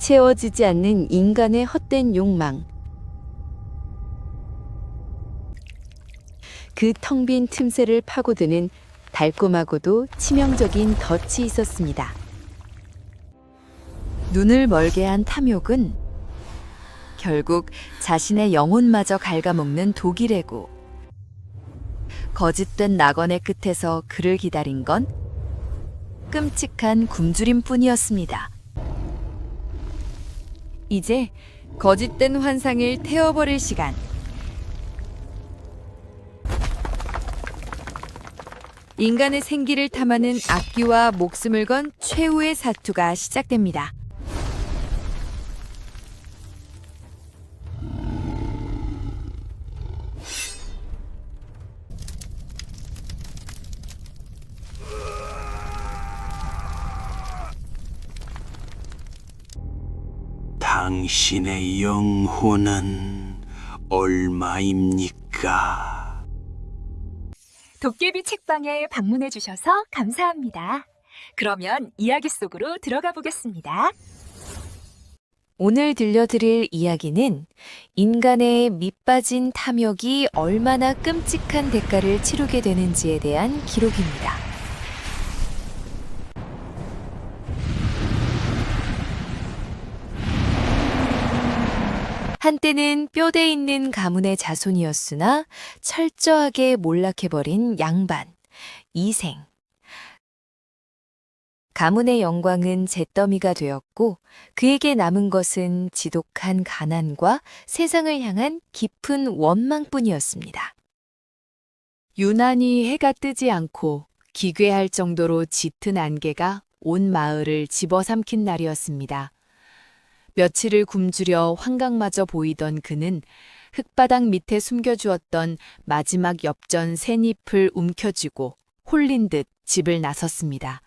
채워지지 않는 인간의 헛된 욕망. 그 텅 빈 틈새를 파고드는 달콤하고도 치명적인 덫이 있었습니다. 눈을 멀게 한 탐욕은 결국 자신의 영혼마저 갉아먹는 독이래고, 거짓된 낙원의 끝에서 그를 기다린 건 끔찍한 굶주림뿐이었습니다. 이제 거짓된 환상을 태워버릴 시간. 인간의 생기를 탐하는 악귀와 목숨을 건 최후의 사투가 시작됩니다. 당신의 영혼은 얼마입니까? 도깨비 책방에 방문해 주셔서 감사합니다. 그러면 이야기 속으로 들어가 보겠습니다. 오늘 들려드릴 이야기는 인간의 밑빠진 탐욕이 얼마나 끔찍한 대가를 치르게 되는지에 대한 기록입니다. 한때는 뼈대 있는 가문의 자손이었으나 철저하게 몰락해버린 양반, 이생. 가문의 영광은 잿더미가 되었고 그에게 남은 것은 지독한 가난과 세상을 향한 깊은 원망뿐이었습니다. 유난히 해가 뜨지 않고 기괴할 정도로 짙은 안개가 온 마을을 집어삼킨 날이었습니다. 며칠을 굶주려 환각마저 보이던 그는 흙바닥 밑에 숨겨주었던 마지막 엽전 샌잎을 움켜쥐고 홀린 듯 집을 나섰습니다.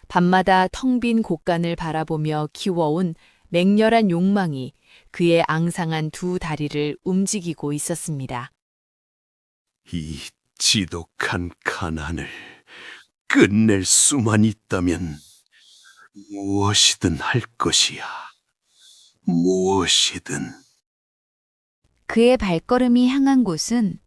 밤마다 텅 빈 곳간을 바라보며 키워온 맹렬한 욕망이 그의 앙상한 두 다리를 움직이고 있었습니다. 이 지독한 가난을 끝낼 수만 있다면 무엇이든 할 것이야. 무엇이든. 그의 발걸음이 향한 곳은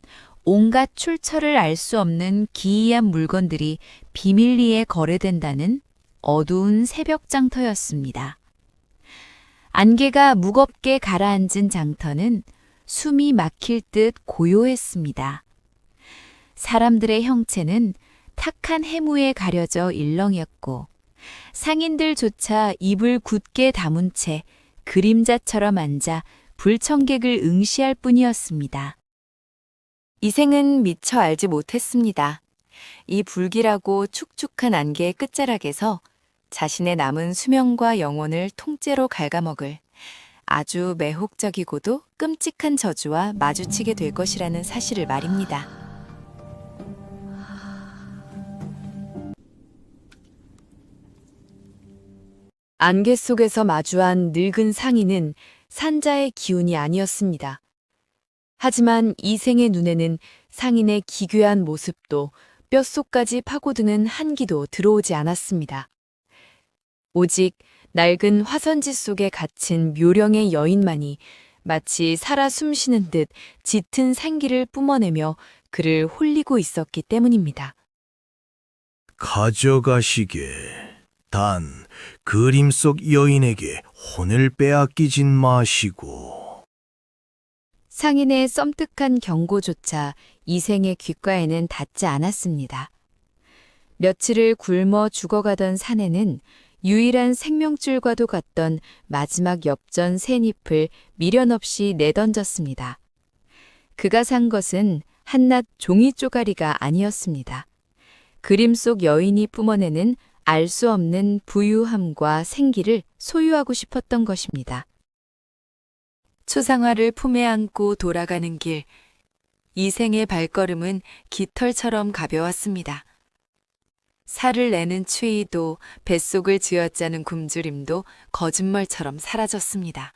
온갖 출처를 알 수 없는 기이한 물건들이 비밀리에 거래된다는 어두운 새벽 장터였습니다. 안개가 무겁게 가라앉은 장터는 숨이 막힐 듯 고요했습니다. 사람들의 형체는 탁한 해무에 가려져 일렁였고 상인들조차 입을 굳게 다문 채 그림자처럼 앉아 불청객을 응시할 뿐이었습니다. 이생은 미처 알지 못했습니다. 이 불길하고 축축한 안개의 끝자락에서 자신의 남은 수명과 영혼을 통째로 갉아먹을 아주 매혹적이고도 끔찍한 저주와 마주치게 될 것이라는 사실을 말입니다. 안개 속에서 마주한 늙은 상인은 산자의 기운이 아니었습니다. 하지만 이생의 눈에는 상인의 기괴한 모습도 뼛속까지 파고드는 한기도 들어오지 않았습니다. 오직 낡은 화선지 속에 갇힌 묘령의 여인만이 마치 살아 숨쉬는 듯 짙은 생기를 뿜어내며 그를 홀리고 있었기 때문입니다. 가져가시게. 단 그림 속 여인에게 혼을 빼앗기진 마시고. 상인의 썸뜩한 경고조차 이생의 귓가에는 닿지 않았습니다. 며칠을 굶어 죽어가던 사내는 유일한 생명줄과도 같던 마지막 엽전 샌잎을 미련 없이 내던졌습니다. 그가 산 것은 한낱 종이 쪼가리가 아니었습니다. 그림 속 여인이 뿜어내는 알 수 없는 부유함과 생기를 소유하고 싶었던 것입니다. 초상화를 품에 안고 돌아가는 길, 이생의 발걸음은 깃털처럼 가벼웠습니다. 살을 내는 추위도 뱃속을 쥐어짜는 굶주림도 거짓말처럼 사라졌습니다.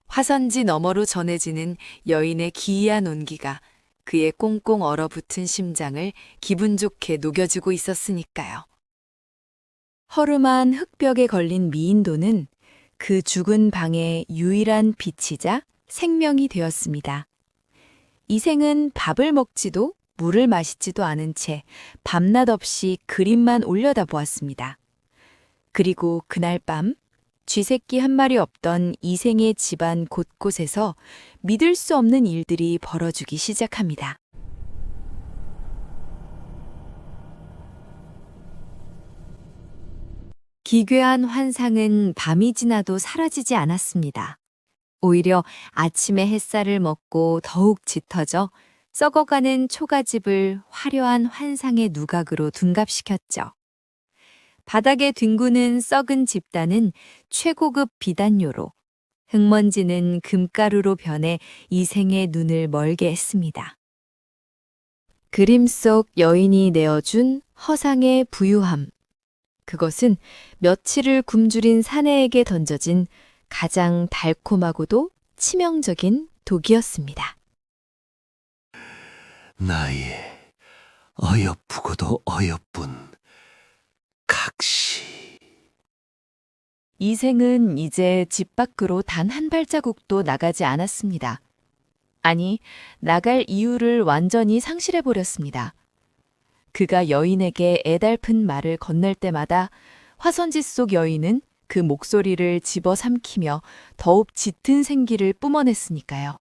화선지 너머로 전해지는 여인의 기이한 온기가 그의 꽁꽁 얼어붙은 심장을 기분 좋게 녹여주고 있었으니까요. 허름한 흙벽에 걸린 미인도는 그 죽은 방의 유일한 빛이자 생명이 되었습니다. 이생은 밥을 먹지도 물을 마시지도 않은 채 밤낮 없이 그림만 올려다보았습니다. 그리고 그날 밤 쥐새끼 한 마리 없던 이생의 집안 곳곳에서 믿을 수 없는 일들이 벌어지기 시작합니다. 기괴한 환상은 밤이 지나도 사라지지 않았습니다. 오히려 아침에 햇살을 먹고 더욱 짙어져 썩어가는 초가집을 화려한 환상의 누각으로 둔갑시켰죠. 바닥에 뒹구는 썩은 집단은 최고급 비단료로, 흙먼지는 금가루로 변해 이생의 눈을 멀게 했습니다. 그림 속 여인이 내어준 허상의 부유함. 그것은 며칠을 굶주린 사내에게 던져진 가장 달콤하고도 치명적인 독이었습니다. 나의 어여쁘고도 어여쁜 각시. 이생은 이제 집 밖으로 단 한 발자국도 나가지 않았습니다. 아니, 나갈 이유를 완전히 상실해버렸습니다. 그가 여인에게 애달픈 말을 건넬 때마다 화선지 속 여인은 그 목소리를 집어삼키며 더욱 짙은 생기를 뿜어냈으니까요.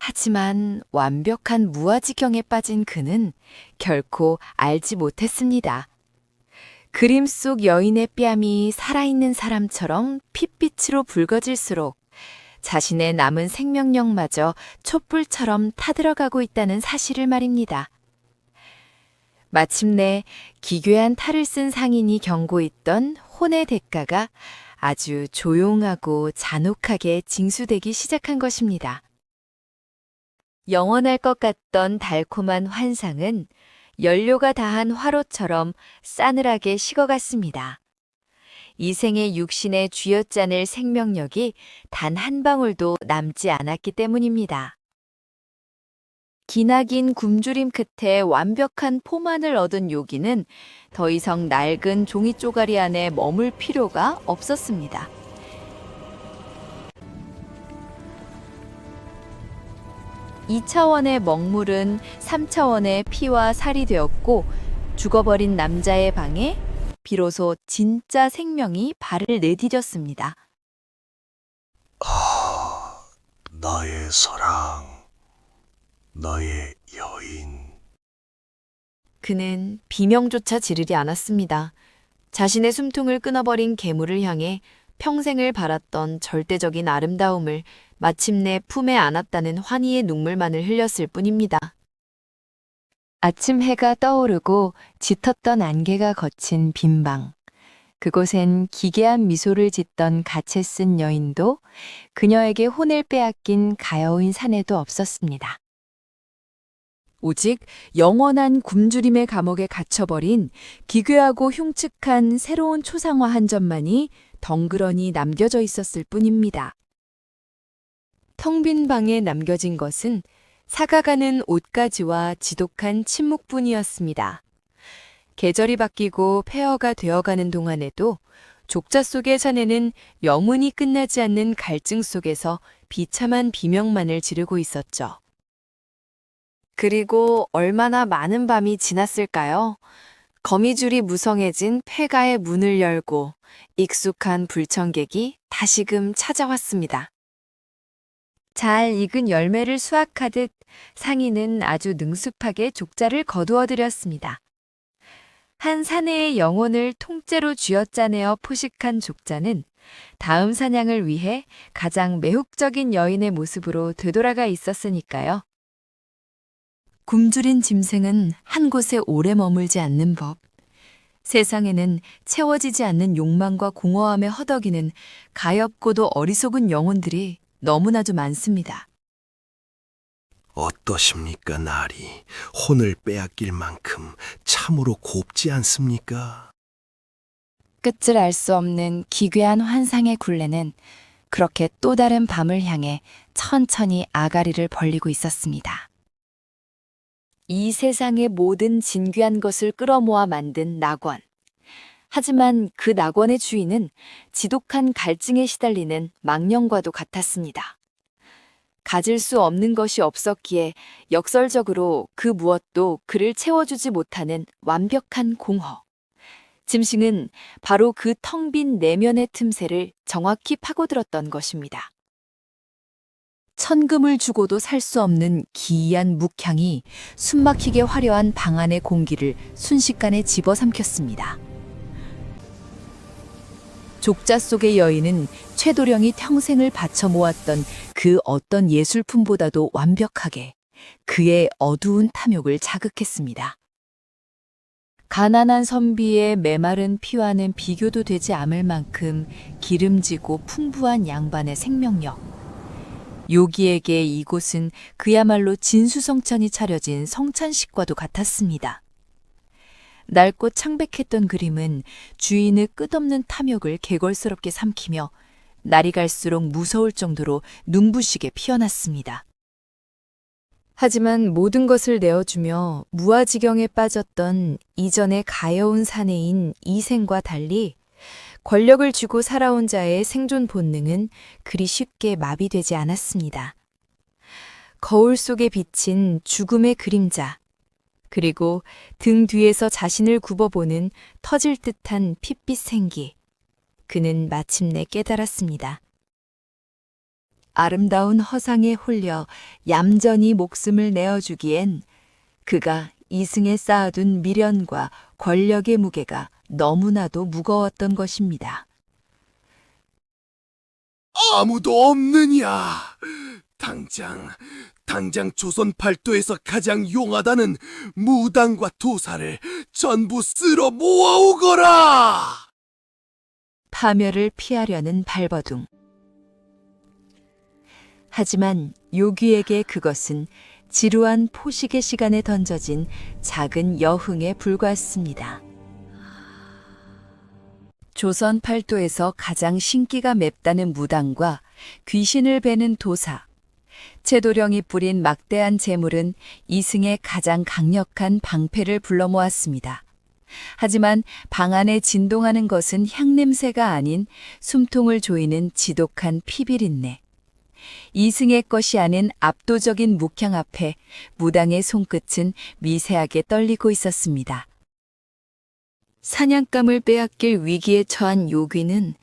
하지만 완벽한 무아지경에 빠진 그는 결코 알지 못했습니다. 그림 속 여인의 뺨이 살아있는 사람처럼 핏빛으로 붉어질수록 자신의 남은 생명력마저 촛불처럼 타들어가고 있다는 사실을 말입니다. 마침내 기괴한 탈을 쓴 상인이 경고했던 혼의 대가가 아주 조용하고 잔혹하게 징수되기 시작한 것입니다. 영원할 것 같던 달콤한 환상은 연료가 다한 화로처럼 싸늘하게 식어갔습니다. 이생의 육신에 쥐어짜낼 생명력이 단 한 방울도 남지 않았기 때문입니다. 기나긴 굶주림 끝에 완벽한 포만을 얻은 요기는 더 이상 낡은 종이 쪼가리 안에 머물 필요가 없었습니다. (2차원의) 먹물은 (3차원의) 피와 살이 되었고 죽어버린 남자의 방에 비로소 진짜 생명이 발을 내디뎠습니다. 나의 사랑, 나의 여인. 그는 비명조차 지르지 않았습니다. 자신의 숨통을 끊어버린 괴물을 향해 평생을 바랐던 절대적인 아름다움을 마침내 품에 안았다는 환희의 눈물만을 흘렸을 뿐입니다. 아침 해가 떠오르고 짙었던 안개가 거친 빈방. 그곳엔 기괴한 미소를 짓던 갓에 쓴 여인도 그녀에게 혼을 빼앗긴 가여운 사내도 없었습니다. 오직 영원한 굶주림의 감옥에 갇혀버린 기괴하고 흉측한 새로운 초상화 한 점만이 덩그러니 남겨져 있었을 뿐입니다. 텅 빈 방에 남겨진 것은 사가가는 옷가지와 지독한 침묵뿐이었습니다. 계절이 바뀌고 폐허가 되어가는 동안에도 족자 속의 사내는 영원히 끝나지 않는 갈증 속에서 비참한 비명만을 지르고 있었죠. 그리고 얼마나 많은 밤이 지났을까요? 거미줄이 무성해진 폐가의 문을 열고 익숙한 불청객이 다시금 찾아왔습니다. 잘 익은 열매를 수확하듯 상인은 아주 능숙하게 족자를 거두어들였습니다. 한 사내의 영혼을 통째로 쥐어짜내어 포식한 족자는 다음 사냥을 위해 가장 매혹적인 여인의 모습으로 되돌아가 있었으니까요. 굶주린 짐승은 한 곳에 오래 머물지 않는 법. 세상에는 채워지지 않는 욕망과 공허함에 허덕이는 가엾고도 어리석은 영혼들이 너무나도 많습니다. 어떠십니까, 나리? 혼을 빼앗길 만큼 참으로 곱지 않습니까? 끝을 알 수 없는 기괴한 환상의 굴레는 그렇게 또 다른 밤을 향해 천천히 아가리를 벌리고 있었습니다. 이 세상의 모든 진귀한 것을 끌어모아 만든 낙원. 하지만 그 낙원의 주인은 지독한 갈증에 시달리는 망령과도 같았습니다. 가질 수 없는 것이 없었기에 역설적으로 그 무엇도 그를 채워주지 못하는 완벽한 공허. 짐승은 바로 그 텅 빈 내면의 틈새를 정확히 파고들었던 것입니다. 천금을 주고도 살 수 없는 기이한 묵향이 숨막히게 화려한 방 안의 공기를 순식간에 집어삼켰습니다. 족자 속의 여인은 최도령이 평생을 바쳐 모았던 그 어떤 예술품보다도 완벽하게 그의 어두운 탐욕을 자극했습니다. 가난한 선비의 메마른 피와는 비교도 되지 않을 만큼 기름지고 풍부한 양반의 생명력. 요기에게 이곳은 그야말로 진수성찬이 차려진 성찬식과도 같았습니다. 낡고 창백했던 그림은 주인의 끝없는 탐욕을 개걸스럽게 삼키며 날이 갈수록 무서울 정도로 눈부시게 피어났습니다. 하지만 모든 것을 내어주며 무아지경에 빠졌던 이전의 가여운 사내인 이생과 달리 권력을 쥐고 살아온 자의 생존 본능은 그리 쉽게 마비되지 않았습니다. 거울 속에 비친 죽음의 그림자, 그리고 등 뒤에서 자신을 굽어보는 터질 듯한 핏빛 생기. 그는 마침내 깨달았습니다. 아름다운 허상에 홀려 얌전히 목숨을 내어주기엔 그가 이승에 쌓아둔 미련과 권력의 무게가 너무나도 무거웠던 것입니다. 아무도 없느냐? 당장 조선 팔도에서 가장 용하다는 무당과 도사를 전부 쓸어 모아오거라! 파멸을 피하려는 발버둥. 하지만 요귀에게 그것은 지루한 포식의 시간에 던져진 작은 여흥에 불과했습니다. 조선 팔도에서 가장 신기가 맵다는 무당과 귀신을 베는 도사, 최도령이 뿌린 막대한 재물은 이승의 가장 강력한 방패를 불러 모았습니다. 하지만 방 안에 진동하는 것은 향냄새가 아닌 숨통을 조이는 지독한 피비린내. 이승의 것이 아닌 압도적인 묵향 앞에 무당의 손끝은 미세하게 떨리고 있었습니다. 사냥감을 빼앗길 위기에 처한 요귀는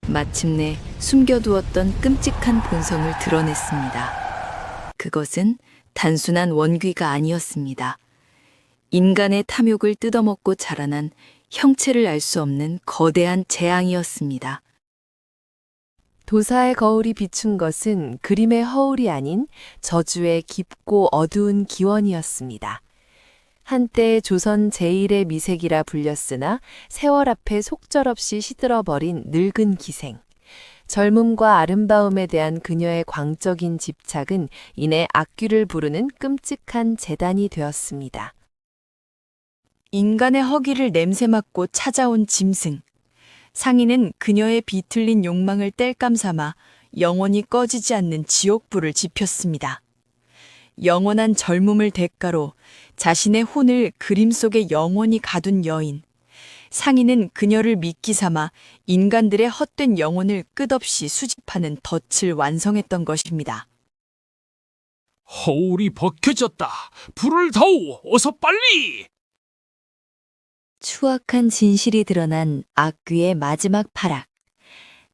마침내 숨겨두었던 끔찍한 본성을 드러냈습니다. 그것은 단순한 원귀가 아니었습니다. 인간의 탐욕을 뜯어먹고 자라난 형체를 알 수 없는 거대한 재앙이었습니다. 도사의 거울이 비춘 것은 그림의 허울이 아닌 저주의 깊고 어두운 기원이었습니다. 한때 조선 제1의 미색이라 불렸으나 세월 앞에 속절없이 시들어버린 늙은 기생. 젊음과 아름다움에 대한 그녀의 광적인 집착은 이내 악귀를 부르는 끔찍한 재단이 되었습니다. 인간의 허기를 냄새맡고 찾아온 짐승. 상인은 그녀의 비틀린 욕망을 땔감 삼아 영원히 꺼지지 않는 지옥불을 지폈습니다. 영원한 젊음을 대가로 자신의 혼을 그림 속에 영원히 가둔 여인. 상인은 그녀를 미끼 삼아 인간들의 헛된 영혼을 끝없이 수집하는 덫을 완성했던 것입니다. 허울이 벗겨졌다. 불을 다오. 어서 빨리. 추악한 진실이 드러난 악귀의 마지막 파락.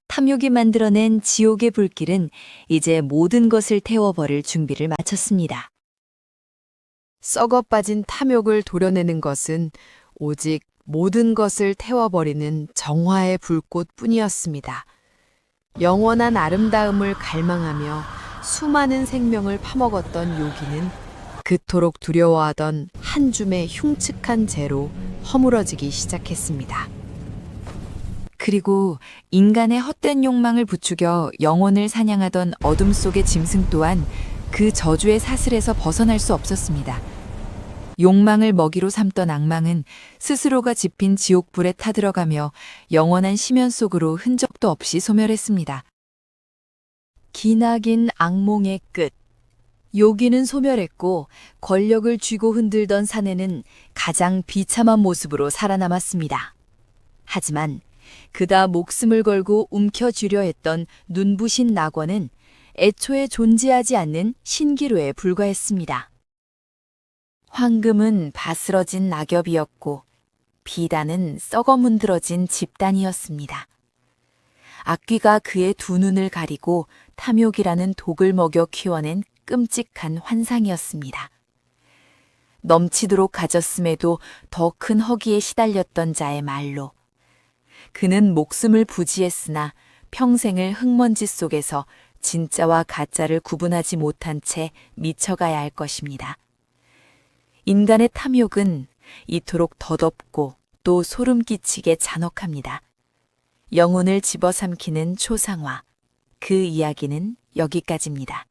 탐욕이 만들어낸 지옥의 불길은 이제 모든 것을 태워버릴 준비를 마쳤습니다. 썩어 빠진 탐욕을 도려내는 것은 오직 모든 것을 태워버리는 정화의 불꽃뿐이었습니다. 영원한 아름다움을 갈망하며 수많은 생명을 파먹었던 요기는 그토록 두려워하던 한 줌의 흉측한 죄로 허물어지기 시작했습니다. 그리고 인간의 헛된 욕망을 부추겨 영혼을 사냥하던 어둠 속의 짐승 또한 그 저주의 사슬에서 벗어날 수 없었습니다. 욕망을 먹이로 삼던 악망은 스스로가 지핀 지옥불에 타들어가며 영원한 심연 속으로 흔적도 없이 소멸했습니다. 기나긴 악몽의 끝. 요기는 소멸했고 권력을 쥐고 흔들던 사내는 가장 비참한 모습으로 살아남았습니다. 하지만 그다 목숨을 걸고 움켜쥐려 했던 눈부신 낙원은 애초에 존재하지 않는 신기루에 불과했습니다. 황금은 바스러진 낙엽이었고 비단은 썩어 문드러진 집단이었습니다. 악귀가 그의 두 눈을 가리고 탐욕이라는 독을 먹여 키워낸 끔찍한 환상이었습니다. 넘치도록 가졌음에도 더 큰 허기에 시달렸던 자의 말로 그는 목숨을 부지했으나 평생을 흙먼지 속에서 진짜와 가짜를 구분하지 못한 채 미쳐가야 할 것입니다. 인간의 탐욕은 이토록 더덥고 또 소름 끼치게 잔혹합니다. 영혼을 집어삼키는 초상화, 그 이야기는 여기까지입니다.